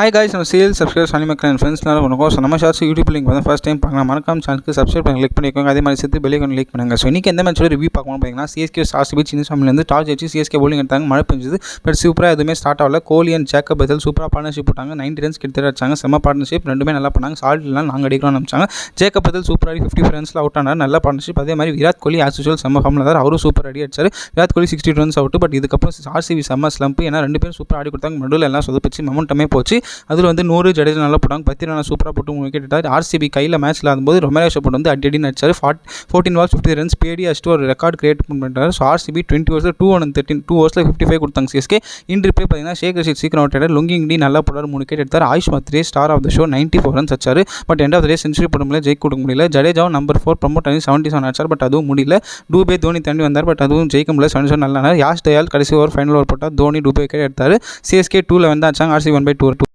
Hi guys, நம்ம sale subscribe பண்ணி மக்கள் ஃப்ரெண்ட்ஸ்னால உனக்கும் ஸோ நம்ம ஷார்ட்ஸ் யூடியூப் லிங்க் வந்து ஃபஸ்ட் டைம் பார்க்கலாம். மறக்காம சேனலுக்கு சப்ஸ்கிரைப் பண்ணி கிளிக் பண்ணிக்கோங்க. அதே மாதிரி சேர்த்து பெல் ஐகான் கிளிக் பண்ணுங்க. ஸோ இன்றைக்கி எந்த மேட்சோட ரிவ்யூ பார்க்கணும் பார்த்தீங்கன்னா சிஎஸ்கே ஆர்சிபி சின்ன சாமிலேருந்து டாஸ் வச்சு சிஎஸ்கே bowling எடுத்தாங்க. மழை பெஞ்சது, பட் சூப்பராக எதுவுமே ஸ்டார்ட் ஆகல. கோலி அண்ட் ஜேக்கப் பதல் சூப்பராக பார்ட்னர்ஷிப் போட்டாங்க. 90 ரன்ஸ் கிட்ட அடிச்சாங்க. செம்ம பார்ட்னர்ஷிப், ரெண்டுமே நல்லா பண்ணாங்க. சால்ட்லாம் நாங்கள் அடிக்கலாம்னு நினச்சாங்க. ஜேக்கப் பதல் சூப்பராக 50 ரன்ஸில் அவுட் ஆனார். நல்ல பார்ட்னர்ஷிப். அதே மாதிரி விராட் கோலி ஆஸ் யூஷுவல் செம்ம ஃபார்மில் தான், அவரும் சூப்பர் அடி அடிச்சார். Virat Kohli 60 runs out. But இதுக்கப்புறம் ஆர்சிபி செம்ம ஸ்லம்ப். ஏன்னா ரெண்டு பேரும் சூப்பராக ஆடி கொடுத்தாங்க. நடுவில் எல்லாம் சொதப்பிச்சு மொமெண்டமே போச்சு. அதில் வந்து 100 ஜடேஜா நல்லா போட்டாங்க. 10 ரன் சூப்பராக போட்டு விக்கெட் எடுத்தார். ஆர்சிபி கையில் மேட்ச்சில் ஆகும்போது ரொமேரோ போட்டு வந்து அடி அடிச்சு 14 balls 50 ரன்ஸ் பேடி அடிச்சுட்டு ஒரு ரெக்கார்ட் கிரியேட் பண்ணிட்டார். ஸோ ஆர்சிபி 20 ஓவர்ஸில் 213 2 ஓவர்ஸில் 55 கொடுத்தாங்க சிஎஸ்கே. இன்று போய் பார்த்தீங்கன்னா ஷேக் ரஷீத் சீக்கிரம் அவுட் ஆகிட்டார். லுங்கிங்டி நல்லா போட்டார், 3 விக்கெட் எடுத்தார். Ayush Mhatre star of the show 94 runs அடிச்சார். But end of the day century போட முடியல, ஜெயிக்க கொடுக்க முடியல. ஜடேஜாவும் நம்பர் 4 ப்ரமோட் ஆகி 77 அடிச்சார். பட் அதுவும் முடியல. டூபே தோனி தாண்டி வந்தார். பட் அதுவும் ஜெயிக்க முடியல. 77 நல்லா யாஷ் தயால் கடைசி ஓவர் ஃபைனல் ஓவர் போட்டால் தோனி டூபே விக்கெட் எடுத்தார். சிஎஸ்கே 2-11 தான் ஆச்சாங்க. ஆர்சிபி 1/2.